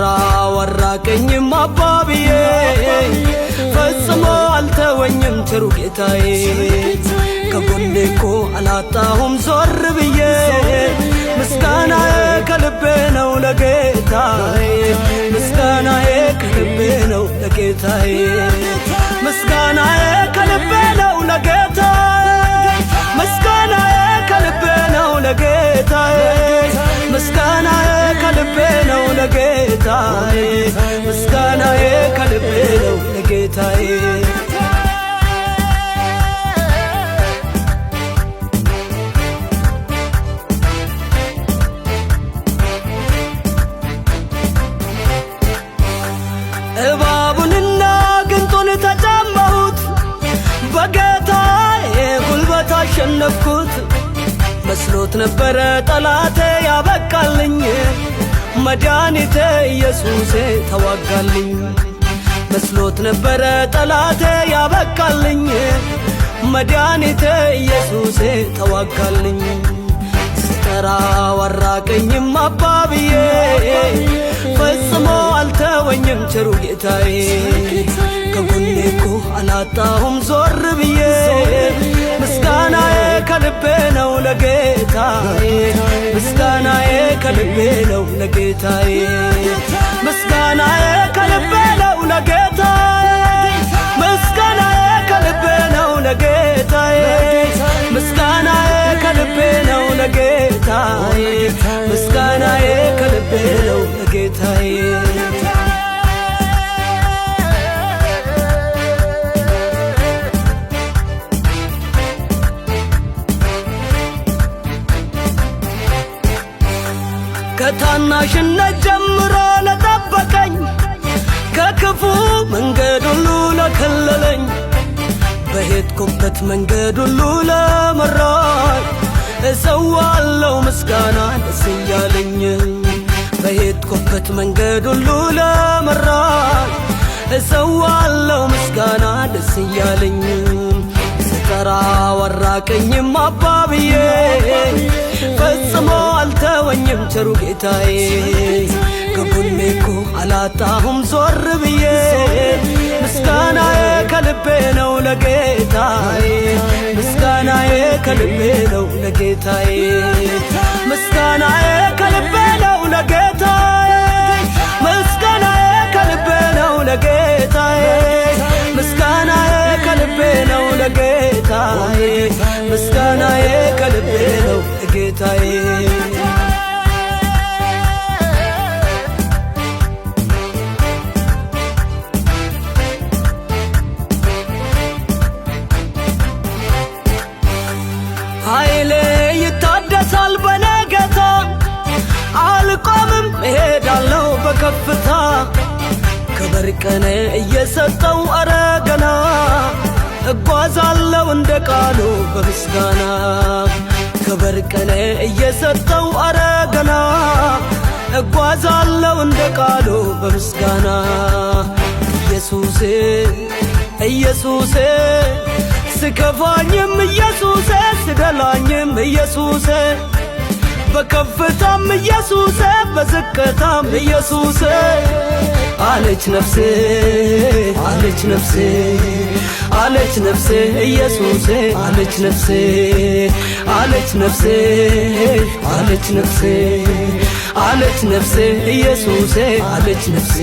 ስጠራው አራቀኝም አባብዬ ፈጽሞ አልተወኝም ቸሩ ጌታዬ ከጎኔ እኮ አላጣሁም ዞር ብዬ ምስጋናዬ ከልቤ ነው ለጌታዬ ምስጋናዬ ከልቤ ነው ለጌታዬ ምስጋናዬ ከልቤ ነው ለጌታዬ ምስጋናዬ ከልቤ ነው ለጌታዬ ምስጋናዬ ከልቤ ነው ለጌታዬ ምስጋናዬ ከልቤ ነው ለጌታዬ እባቡንና ግንጡን ተጫማሁት በጌታዬ ጉልበት አሸነፍኩት መስሎት ነበረ ጠላቴ ያበቃልኝ መድኃኒቴ ኢየሱሴ ተዋጋልኝ መስሎት ነበረ ጠላቴ ያበቃልኝ መድኃኒቴ ኢየሱሴ ተዋጋልኝ ስጠራው አራቀኝም አባብዬ ፈጽሞ አልተወኝም ቸሩ ጌታዬ ከጎኔ እኮ አላጣሁም ዞር ብዬ ምስጋናዬ ከልቤ ነው ለጌታዬ ምስጋናዬ ከልቤ ነው ለጌታዬ ምስጋናዬ ከልቤ ነው ለጌታዬ ምስጋናዬ ከልቤ ነው ለጌታዬ ምስጋናዬ ከልቤ ነው ለጌታዬ ምስጋናዬ ከልቤ ነው ለጌታዬ ከታናሽነት ጀምሮ ለጠበቀኝ ከክፉ መንገድ ሁሉ ለከለለኝ በሄድኩበት መንገድ ሁሉ ለመራኝ እሰዋለሁ ምስጋና ደስ እያለኝ በሄድኩበት መንገድ ሁሉ ለመራኝ እሰዋለሁ ምስጋና ደስ እያለኝ ስጠራው አራቀኝም አባብዬ ፈጽሞ አልተወኝም ቸሩ ጌታዬ ከጎኔ እኮ አላጣሁም ዞር ብዬ ምስጋናዬ ከልቤ ነው ለጌታዬ ምስጋናዬ ከልቤ ነው ለጌታዬ ምስጋናዬ ከልቤ ነው ለጌታዬ ምስጋናዬ ከልቤ ነው ለጌታዬ ምስጋናዬ ከልቤ ነው ለጌታዬ ምስጋናዬ ከልቤ ነው ለጌታዬ ኃይሌ ይታደሳል በነገታ አልቆምም እሄዳለሁ በከፍታ ክብር ቀኔ እየሰጠው አረ ገና እጓዛለሁ እንደ ቃሉ በምስጋና ክብር ቀኔ እየሰጠው አረ ገና እጓዛለሁ እንደ ቃሉ በምስጋና ኢየሱሴ ኢየሱሴ ስከፋኝም ኢየሱሴ ስደላኝም ኢየሱሴ በከፍታም ኢየሱሴ በዝቅታም ኢየሱሴ አለች ነፍሴ አለች ነፍሴ አለች ነፍሴ ኢየሱሴ አለች ነፍሴ አለች ነፍሴ አለች ነፍሴ አለች ነፍሴ ኢየሱሴ አለች ነፍሴ